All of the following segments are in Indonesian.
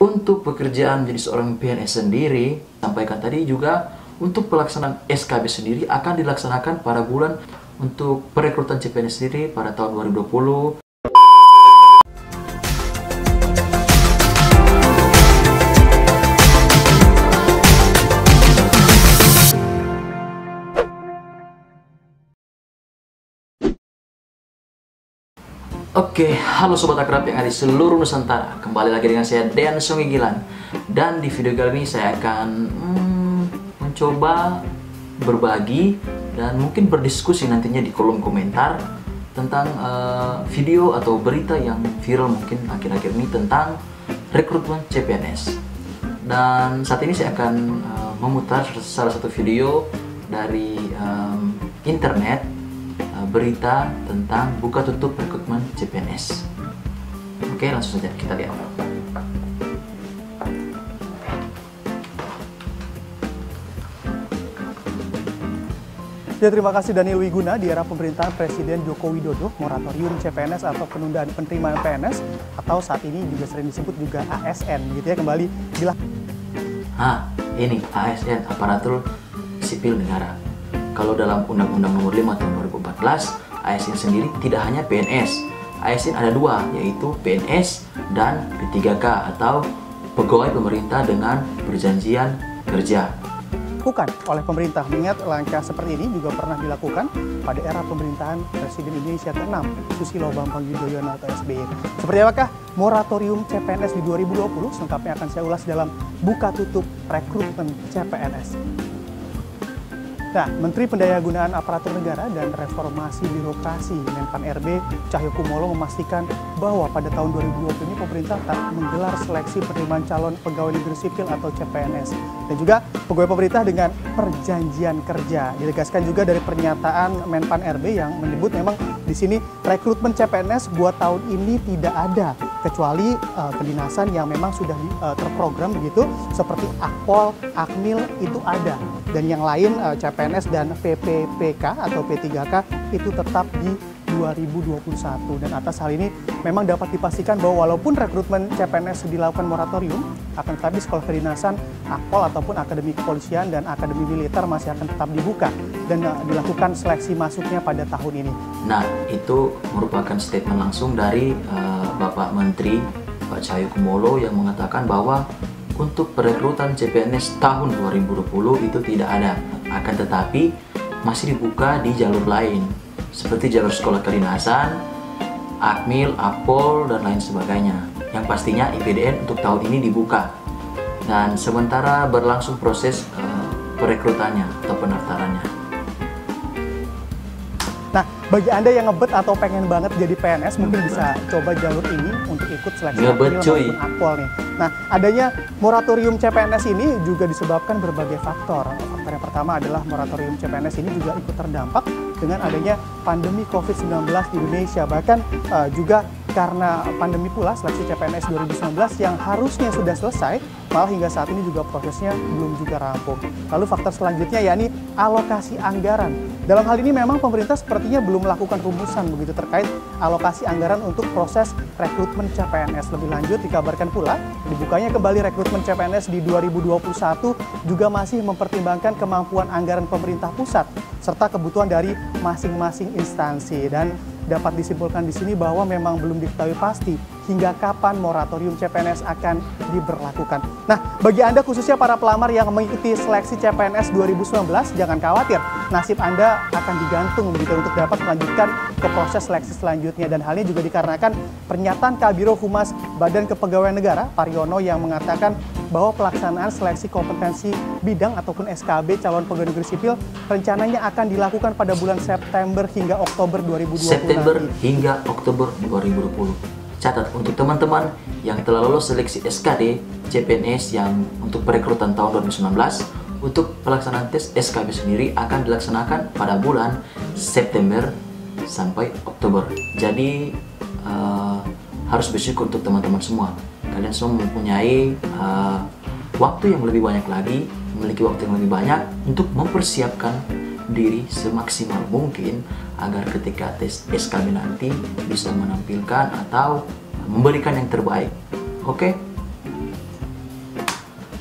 Untuk pekerjaan menjadi seorang PNS sendiri, sampaikan tadi juga untuk pelaksanaan SKB sendiri akan dilaksanakan pada bulan untuk perekrutan CPNS sendiri pada tahun 2020. Oke, halo Sobat Akrab yang ada di seluruh Nusantara. Kembali lagi dengan saya, Dean Songigilan. Dan di video kali ini saya akan mencoba berbagi dan mungkin berdiskusi nantinya di kolom komentar tentang video atau berita yang viral mungkin akhir-akhir ini tentang rekrutmen CPNS. Dan saat ini saya akan memutar salah satu video dari internet, berita tentang buka tutup rekrutmen CPNS. Oke, langsung saja kita lihat. Ya, terima kasih Daniel Wiguna. Di era pemerintahan Presiden Joko Widodo, moratorium CPNS atau penundaan penerimaan PNS atau saat ini juga sering disebut juga ASN gitu ya, kembali ini ASN, aparatur sipil negara. Kalau dalam Undang-Undang Nomor 5 Tahun 2014, ASN sendiri tidak hanya PNS. ASN ada dua, yaitu PNS dan P3K atau pegawai pemerintah dengan perjanjian kerja. Bukan oleh pemerintah. Mengingat langkah seperti ini juga pernah dilakukan pada era pemerintahan Presiden Indonesia ke-6, Susilo Bambang Yudhoyono atau SBY. Seperti apakah moratorium CPNS di 2020? Selengkapnya akan saya ulas dalam buka tutup rekrutmen CPNS. Nah, Menteri Pendayagunaan Aparatur Negara dan Reformasi Birokrasi Menpan RB Cahyokumolo memastikan bahwa pada tahun 2020 ini pemerintah tak menggelar seleksi penerimaan calon pegawai negeri sipil atau CPNS dan juga pegawai pemerintah dengan perjanjian kerja. Ditegaskan juga dari pernyataan Menpan RB yang menyebut memang di sini rekrutmen CPNS buat tahun ini tidak ada kecuali kedinasan yang memang sudah terprogram begitu seperti Akpol, Akmil itu ada. Dan yang lain CPNS dan PPPK atau P3K itu tetap di 2021. Dan atas hal ini memang dapat dipastikan bahwa walaupun rekrutmen CPNS dilakukan moratorium, akan tetapi sekolah kedinasan, Akpol ataupun Akademi Kepolisian dan Akademi Militer masih akan tetap dibuka dan dilakukan seleksi masuknya pada tahun ini. Nah, itu merupakan statement langsung dari Bapak Menteri Pak Cahyokumolo yang mengatakan bahwa untuk perekrutan CPNS tahun 2020 itu tidak ada, akan tetapi masih dibuka di jalur lain seperti jalur sekolah kedinasan, Akmil, Akpol, dan lain sebagainya. Yang pastinya IPDN untuk tahun ini dibuka dan sementara berlangsung proses perekrutannya atau pendaftarannya. Nah, bagi Anda yang ngebet atau pengen banget jadi PNS, mungkin bisa coba jalur ini untuk ikut seleksi Akmil maupun Akpol nih. Nah, adanya moratorium CPNS ini juga disebabkan berbagai faktor. Faktor yang pertama adalah moratorium CPNS ini juga ikut terdampak dengan adanya pandemi COVID-19 di Indonesia. Bahkan juga karena pandemi pula seleksi CPNS 2019 yang harusnya sudah selesai, malah hingga saat ini juga prosesnya belum juga rampung. Lalu faktor selanjutnya yakni alokasi anggaran. Dalam hal ini memang pemerintah sepertinya belum melakukan rumusan begitu terkait alokasi anggaran untuk proses rekrutmen CPNS. Lebih lanjut dikabarkan pula dibukanya kembali rekrutmen CPNS di 2021 juga masih mempertimbangkan kemampuan anggaran pemerintah pusat serta kebutuhan dari masing-masing instansi. Dan dapat disimpulkan di sini bahwa memang belum diketahui pasti hingga kapan moratorium CPNS akan diberlakukan. Nah, bagi Anda khususnya para pelamar yang mengikuti seleksi CPNS 2019, jangan khawatir, nasib Anda akan digantung begitu untuk dapat melanjutkan ke proses seleksi selanjutnya. Dan hal ini juga dikarenakan pernyataan Kabiro Humas Badan Kepegawaian Negara, Pariono, yang mengatakan bahwa pelaksanaan seleksi kompetensi bidang ataupun SKB calon pegawai negeri sipil rencananya akan dilakukan pada bulan September hingga Oktober 2020. September hingga Oktober 2020. Catat untuk teman-teman yang telah lolos seleksi SKD CPNS yang untuk perekrutan tahun 2019, untuk pelaksanaan tes SKB sendiri akan dilaksanakan pada bulan September sampai Oktober. Jadi harus bersyukur untuk teman-teman semua. Kalian semua mempunyai waktu yang lebih banyak lagi, memiliki waktu yang lebih banyak untuk mempersiapkan diri semaksimal mungkin agar ketika tes SKB nanti bisa menampilkan atau memberikan yang terbaik. Oke?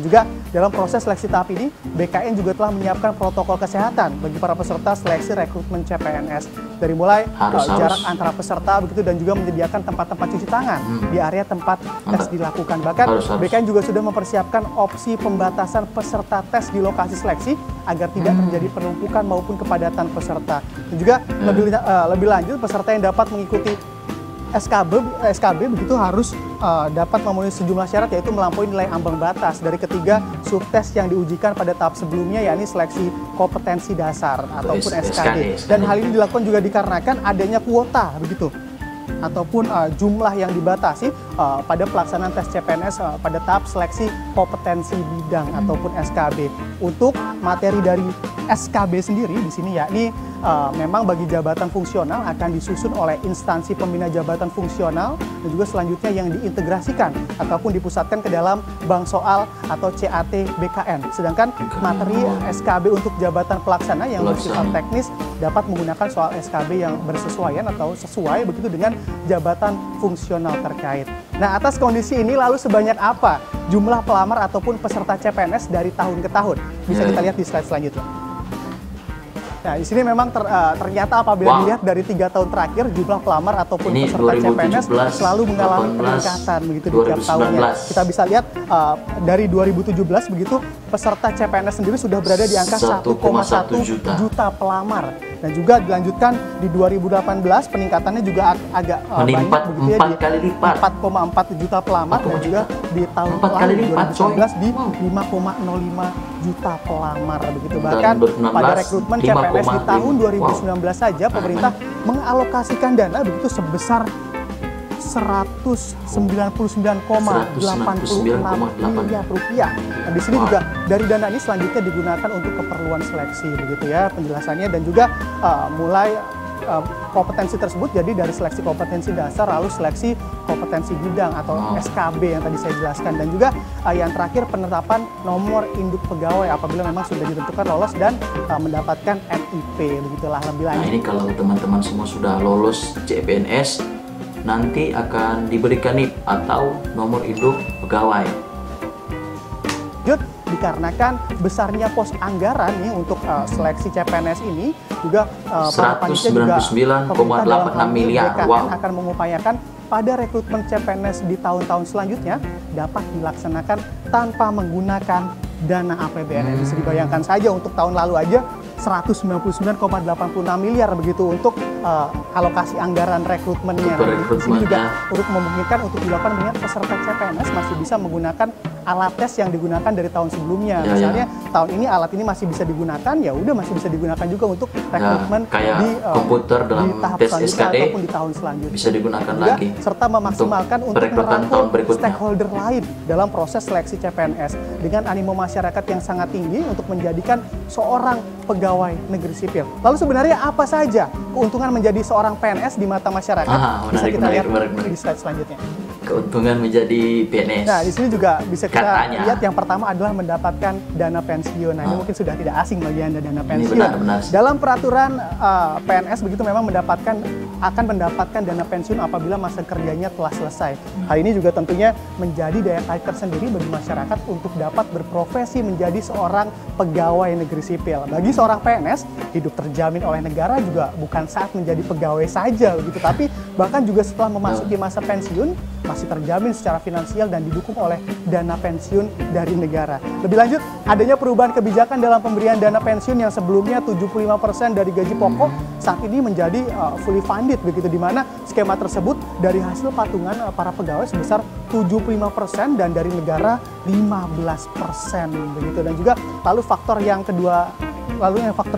Juga dalam proses seleksi tahap ini, BKN juga telah menyiapkan protokol kesehatan bagi para peserta seleksi rekrutmen CPNS. Dari mulai jarak antara peserta begitu dan juga menyediakan tempat-tempat cuci tangan di area tempat tes dilakukan. Bahkan BKN juga sudah mempersiapkan opsi pembatasan peserta tes di lokasi seleksi agar tidak terjadi penumpukan maupun kepadatan peserta. Dan juga lebih lanjut, peserta yang dapat mengikuti SKB begitu harus dapat memenuhi sejumlah syarat, yaitu melampaui nilai ambang batas dari ketiga subtes yang diujikan pada tahap sebelumnya, yakni seleksi kompetensi dasar ataupun SKD. Dan hal ini dilakukan juga dikarenakan adanya kuota begitu ataupun jumlah yang dibatasi pada pelaksanaan tes CPNS pada tahap seleksi kompetensi bidang ataupun SKB. Untuk materi dari SKB sendiri di sini yakni memang bagi jabatan fungsional akan disusun oleh instansi pembina jabatan fungsional dan juga selanjutnya yang diintegrasikan ataupun dipusatkan ke dalam bank soal atau CAT BKN. Sedangkan materi SKB untuk jabatan pelaksana yang bersifat teknis dapat menggunakan soal SKB yang bersesuaian atau sesuai begitu dengan jabatan fungsional terkait. Nah, atas kondisi ini lalu sebanyak apa jumlah pelamar ataupun peserta CPNS dari tahun ke tahun? Bisa kita lihat di slide selanjutnya. Nah, di sini memang ternyata apabila dilihat dari 3 tahun terakhir, jumlah pelamar ataupun peserta CPNS selalu mengalami peningkatan begitu di tiap tahunnya. Kita bisa lihat dari 2017 begitu peserta CPNS sendiri sudah berada di angka 1,1 juta pelamar. Dan juga dilanjutkan di 2018 peningkatannya juga agak banyak begitu ya, 4,4 juta pelamar dan juga di tahun lalu 2019 di 5,05 juta pelamar begitu. Bahkan pada rekrutmen CPNS di tahun 2019 saja pemerintah mengalokasikan dana begitu sebesar 199,86 miliar rupiah. Dan di sini juga dari dana ini selanjutnya digunakan untuk keperluan seleksi begitu ya penjelasannya, dan juga mulai kompetensi tersebut jadi dari seleksi kompetensi dasar lalu seleksi kompetensi bidang atau SKB yang tadi saya jelaskan, dan juga yang terakhir penetapan nomor induk pegawai apabila memang sudah ditentukan lolos dan mendapatkan NIP begitulah lebih lanjut. Nah, ini kalau teman-teman semua sudah lolos CPNS nanti akan diberikan NIP atau nomor induk pegawai. Dikarenakan besarnya pos anggaran nih untuk seleksi CPNS ini juga 199,86 miliar. Akan mengupayakan pada rekrutmen CPNS di tahun-tahun selanjutnya dapat dilaksanakan tanpa menggunakan dana APBN. Bisa dibayangkan saja untuk tahun lalu aja 199,86 miliar begitu untuk alokasi anggaran rekrutmennya. Di sini juga untuk memungkinkan untuk dilakukan dengan peserta CPNS masih bisa menggunakan alat tes yang digunakan dari tahun sebelumnya. Misalnya tahun ini alat ini masih bisa digunakan, ya udah masih bisa digunakan juga untuk rekrutmen di komputer dalam di tahap tes selanjutnya SKD ataupun di tahun selanjutnya. Bisa digunakan juga, lagi. Serta memaksimalkan untuk merangkul stakeholder lain dalam proses seleksi CPNS dengan animo masyarakat yang sangat tinggi untuk menjadikan seorang pegawai negeri sipil. Lalu sebenarnya apa saja keuntungan menjadi seorang PNS di mata masyarakat? Bisa kita lihat di slide selanjutnya. Keuntungan menjadi PNS. Nah, di sini juga bisa kita lihat yang pertama adalah mendapatkan dana pensiun. Nah, ini mungkin sudah tidak asing bagi Anda dana pensiun. Benar. Dalam peraturan PNS begitu memang akan mendapatkan dana pensiun apabila masa kerjanya telah selesai. Hal ini juga tentunya menjadi daya tarik tersendiri bagi masyarakat untuk dapat berprofesi menjadi seorang pegawai negeri sipil. Bagi seorang PNS, hidup terjamin oleh negara juga bukan saat menjadi pegawai saja begitu, tapi bahkan juga setelah memasuki masa pensiun masih terjamin secara finansial dan didukung oleh dana pensiun dari negara. Lebih lanjut, adanya perubahan kebijakan dalam pemberian dana pensiun yang sebelumnya 75% dari gaji pokok saat ini menjadi fully funded begitu, di mana skema tersebut dari hasil patungan para pegawai sebesar 75% dan dari negara 15% begitu. Dan juga lalu faktor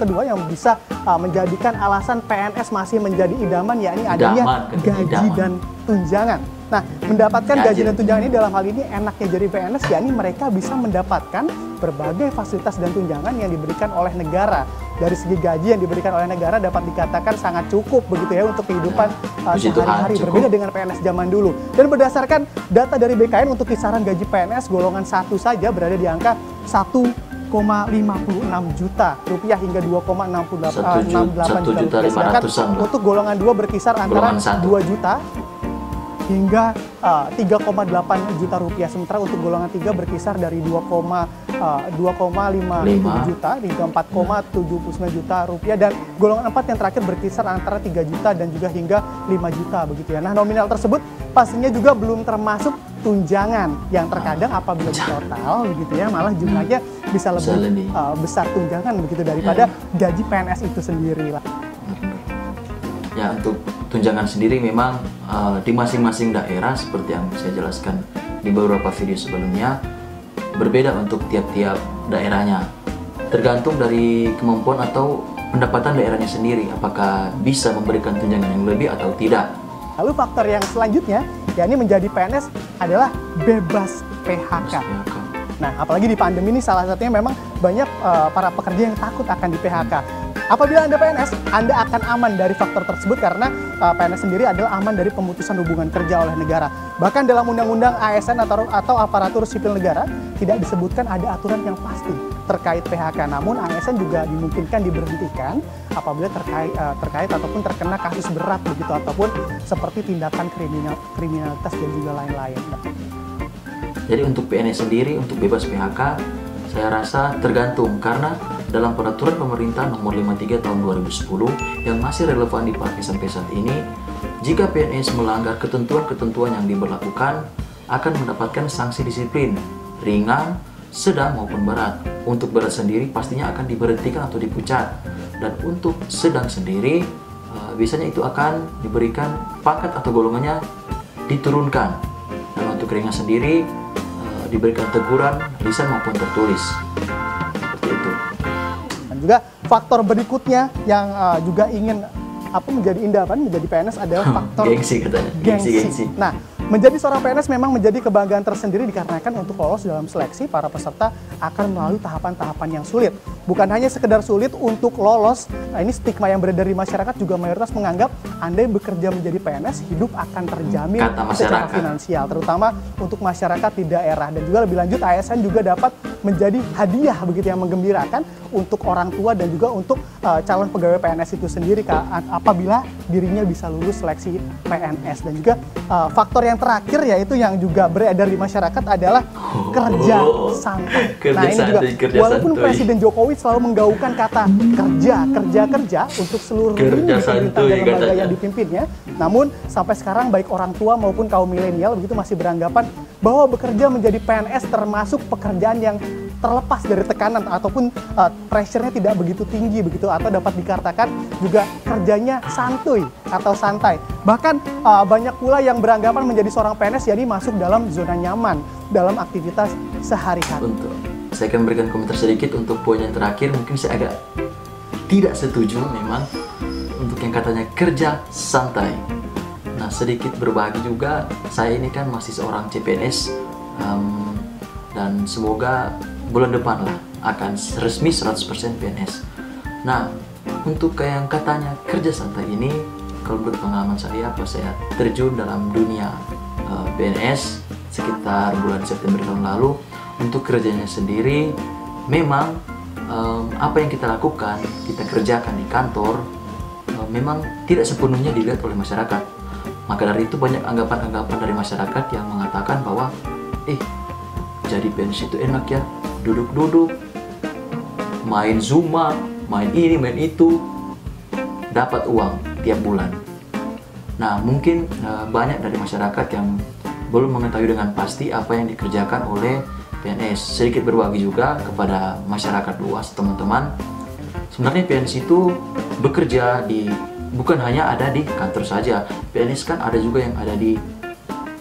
kedua yang bisa menjadikan alasan PNS masih menjadi idaman yakni adanya gaji dan tunjangan. Nah, mendapatkan gaji dan tunjangan ini dalam hal ini enaknya jadi PNS yakni mereka bisa mendapatkan berbagai fasilitas dan tunjangan yang diberikan oleh negara. Dari segi gaji yang diberikan oleh negara dapat dikatakan sangat cukup begitu ya untuk kehidupan sehari-hari, berbeda dengan PNS zaman dulu. Dan berdasarkan data dari BKN untuk kisaran gaji PNS golongan 1 saja berada di angka 1,56 juta rupiah hingga 2,68 juta rupiah. Sedangkan untuk golongan 2 berkisar antara 2 juta hingga 3,8 juta rupiah. Sementara untuk golongan 3 berkisar dari 2,5 juta hingga 4,79 juta rupiah, dan golongan 4 yang terakhir berkisar antara 3 juta dan juga hingga 5 juta begitu ya. Nah, nominal tersebut pastinya juga belum termasuk tunjangan yang terkadang apabila di total begitu ya, malah jumlahnya bisa lebih besar tunjangan begitu daripada gaji PNS itu sendiri lah. Ya, untuk tunjangan sendiri memang di masing-masing daerah seperti yang saya jelaskan di beberapa video sebelumnya berbeda untuk tiap-tiap daerahnya. Tergantung dari kemampuan atau pendapatan daerahnya sendiri apakah bisa memberikan tunjangan yang lebih atau tidak. Lalu faktor yang selanjutnya, yakni menjadi PNS adalah bebas PHK. Nah, apalagi di pandemi ini salah satunya memang banyak para pekerja yang takut akan di PHK. Apabila Anda PNS, Anda akan aman dari faktor tersebut karena PNS sendiri adalah aman dari pemutusan hubungan kerja oleh negara. Bahkan dalam Undang-Undang ASN atau Aparatur Sipil Negara tidak disebutkan ada aturan yang pasti terkait PHK. Namun ASN juga dimungkinkan diberhentikan apabila terkait ataupun terkena kasus berat begitu, ataupun seperti tindakan kriminalitas dan juga lain-lain. Jadi untuk PNS sendiri untuk bebas PHK saya rasa tergantung, karena dalam peraturan pemerintah nomor 53 tahun 2010 yang masih relevan dipakai sampai saat ini, jika PNS melanggar ketentuan-ketentuan yang diberlakukan akan mendapatkan sanksi disiplin ringan, sedang maupun berat. Untuk berat sendiri pastinya akan diberhentikan atau dipecat, dan untuk sedang sendiri biasanya itu akan diberikan pangkat atau golongannya diturunkan, dan untuk ringan sendiri diberikan teguran lisan maupun tertulis. Seperti itu. Dan juga faktor berikutnya yang juga ingin menjadi indapan menjadi PNS adalah faktor gengsi katanya. Gengsi. Nah, menjadi seorang PNS memang menjadi kebanggaan tersendiri dikarenakan untuk lolos dalam seleksi para peserta akan melalui tahapan-tahapan yang sulit. Bukan hanya sekedar sulit untuk lolos, ini stigma yang beredar di masyarakat juga mayoritas menganggap Anda bekerja menjadi PNS hidup akan terjamin secara finansial, terutama untuk masyarakat di daerah. Dan juga lebih lanjut, ASN juga dapat menjadi hadiah begitu yang menggembirakan untuk orang tua dan juga untuk calon pegawai PNS itu sendiri apabila dirinya bisa lulus seleksi PNS. Dan juga faktor yang terakhir yaitu yang juga beredar di masyarakat adalah kerja santai. Nah, ini juga walaupun Presiden Jokowi selalu menggaungkan kata kerja untuk seluruh lini pemerintahan dan lembaga yang dipimpinnya, namun sampai sekarang baik orang tua maupun kaum milenial begitu masih beranggapan bahwa bekerja menjadi PNS termasuk pekerjaan yang terlepas dari tekanan ataupun pressure-nya tidak begitu tinggi begitu, atau dapat dikatakan juga kerjanya santuy atau santai. Bahkan banyak pula yang beranggapan menjadi seorang PNS jadi masuk dalam zona nyaman dalam aktivitas sehari-hari. Saya akan berikan komentar sedikit untuk poin yang terakhir. Mungkin saya agak tidak setuju memang untuk yang katanya kerja santai. Nah, sedikit berbagi juga, saya ini kan masih seorang CPNS dan semoga bulan depan lah akan resmi 100% PNS. Nah, untuk yang katanya kerja santai ini, kalau menurut pengalaman saya pas saya terjun dalam dunia PNS sekitar bulan September tahun lalu, untuk kerjanya sendiri memang apa yang kita lakukan, kita kerjakan di kantor memang tidak sepenuhnya dilihat oleh masyarakat. Maka dari itu banyak anggapan-anggapan dari masyarakat yang mengatakan bahwa jadi PNS itu enak ya, duduk-duduk, main Zuma, main ini, main itu, dapat uang tiap bulan. Nah, mungkin banyak dari masyarakat yang belum mengetahui dengan pasti apa yang dikerjakan oleh PNS. Sedikit berbagi juga kepada masyarakat luas, teman-teman. Sebenarnya PNS itu bekerja bukan hanya ada di kantor saja. PNS kan ada juga yang ada di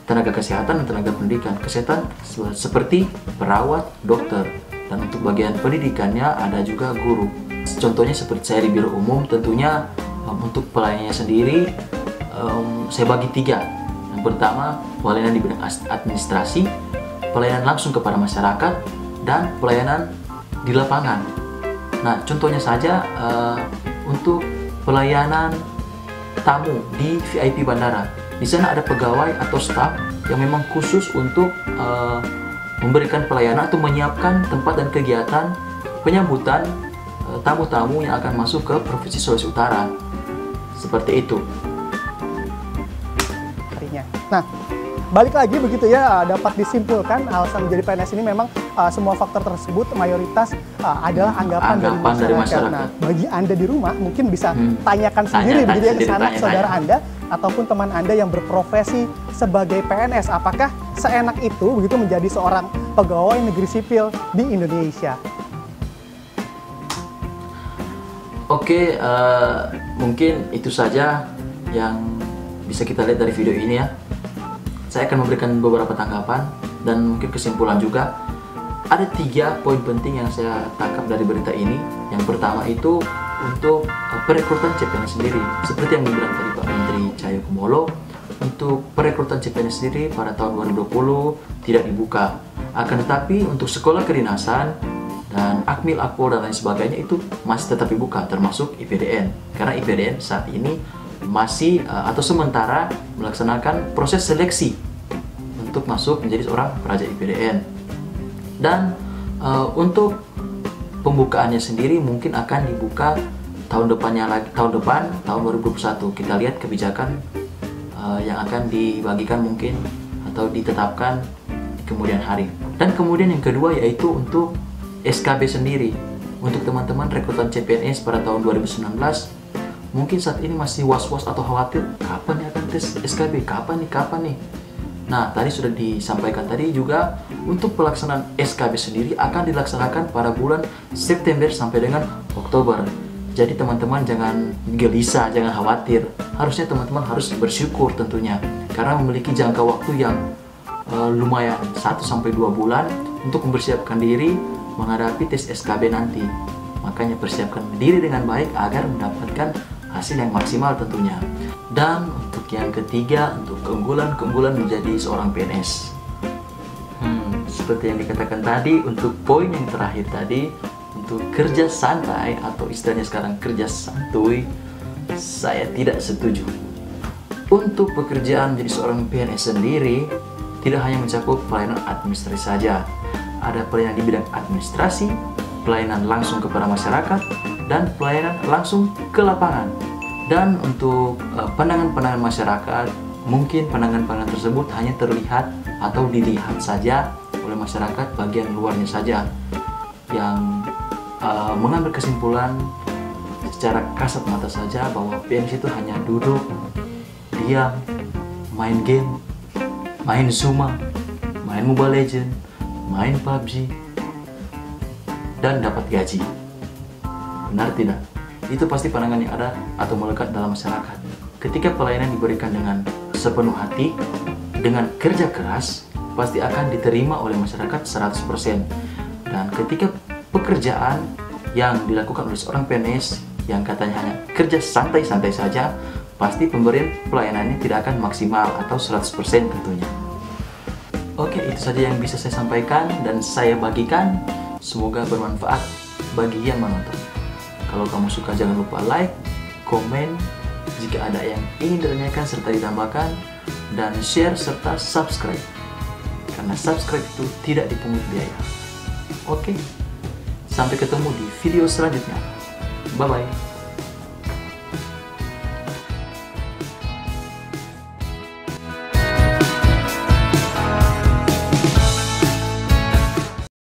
tenaga kesehatan dan tenaga pendidikan. Kesehatan seperti perawat, dokter, dan untuk bagian pendidikannya ada juga guru. Contohnya seperti saya di biro umum, tentunya untuk pelayanannya sendiri saya bagi 3. Yang pertama, pelayanan di bidang administrasi, pelayanan langsung kepada masyarakat, dan pelayanan di lapangan. Nah, contohnya saja untuk pelayanan tamu di VIP bandara. Di sana ada pegawai atau staf yang memang khusus untuk memberikan pelayanan atau menyiapkan tempat dan kegiatan penyambutan tamu-tamu yang akan masuk ke Provinsi Sulawesi Utara. Seperti itu. Nah, balik lagi begitu ya, dapat disimpulkan alasan menjadi PNS ini memang semua faktor tersebut mayoritas adalah anggapan dari masyarakat. Nah, bagi Anda di rumah mungkin bisa tanyakan sendiri begitu ya ke sanak saudara Anda ataupun teman Anda yang berprofesi sebagai PNS, apakah seenak itu begitu menjadi seorang pegawai negeri sipil di Indonesia? Oke, mungkin itu saja yang bisa kita lihat dari video ini ya. Saya akan memberikan beberapa tanggapan dan mungkin kesimpulan juga. Ada 3 poin penting yang saya tangkap dari berita ini. Yang pertama itu untuk perekrutan CPNS sendiri. Seperti yang dibilang tadi Pak Menteri Cahyokumolo, untuk perekrutan CPNS sendiri pada tahun 2020 tidak dibuka. Akan tetapi untuk sekolah kedinasan dan Akmil, Akpol dan lain sebagainya itu masih tetap dibuka, termasuk IPDN. Karena IPDN saat ini masih atau sementara melaksanakan proses seleksi untuk masuk menjadi seorang peraja IPDN. Dan untuk pembukaannya sendiri mungkin akan dibuka tahun depan tahun 2021. Kita lihat kebijakan yang akan dibagikan mungkin atau ditetapkan di kemudian hari. Dan kemudian yang kedua yaitu untuk SKB sendiri. Untuk teman-teman rekrutan CPNS pada tahun 2019 mungkin saat ini masih was-was atau khawatir, kapan nih akan tes SKB, kapan nih. Nah, tadi sudah disampaikan tadi juga untuk pelaksanaan SKB sendiri akan dilaksanakan pada bulan September sampai dengan Oktober. Jadi teman-teman jangan gelisah, jangan khawatir. Harusnya teman-teman harus bersyukur tentunya karena memiliki jangka waktu yang lumayan 1-2 bulan untuk mempersiapkan diri menghadapi tes SKB nanti. Makanya persiapkan diri dengan baik agar mendapatkan hasil yang maksimal tentunya. Dan untuk yang ketiga, untuk keunggulan menjadi seorang PNS. Seperti yang dikatakan tadi, untuk poin yang terakhir tadi, untuk kerja santai atau istilahnya sekarang kerja santuy, saya tidak setuju. Untuk pekerjaan menjadi seorang PNS sendiri, tidak hanya mencakup pelayanan administrasi saja. Ada pelayanan di bidang administrasi, pelayanan langsung kepada masyarakat, dan pelayanan langsung ke lapangan. Dan untuk pandangan-pandangan masyarakat, mungkin pandangan-pandangan tersebut hanya terlihat atau dilihat saja oleh masyarakat bagian luarnya saja, yang mengambil kesimpulan secara kasat mata saja bahwa PNS itu hanya duduk, diam, main game, main Zuma, main Mobile Legends, main PUBG, dan dapat gaji. Benar tidak? Itu pasti pandangan yang ada atau melekat dalam masyarakat. Ketika pelayanan diberikan dengan sepenuh hati, dengan kerja keras, pasti akan diterima oleh masyarakat 100%. Dan ketika pekerjaan yang dilakukan oleh seorang PNS yang katanya hanya kerja santai-santai saja, pasti pemberian pelayanannya tidak akan maksimal atau 100% tentunya. Oke, itu saja yang bisa saya sampaikan dan saya bagikan. Semoga bermanfaat bagi yang menonton. Kalau kamu suka jangan lupa like, komen jika ada yang ingin ditanyakan serta ditambahkan, dan share serta subscribe. Karena subscribe itu tidak dipungut biaya. Oke, sampai ketemu di video selanjutnya. Bye-bye.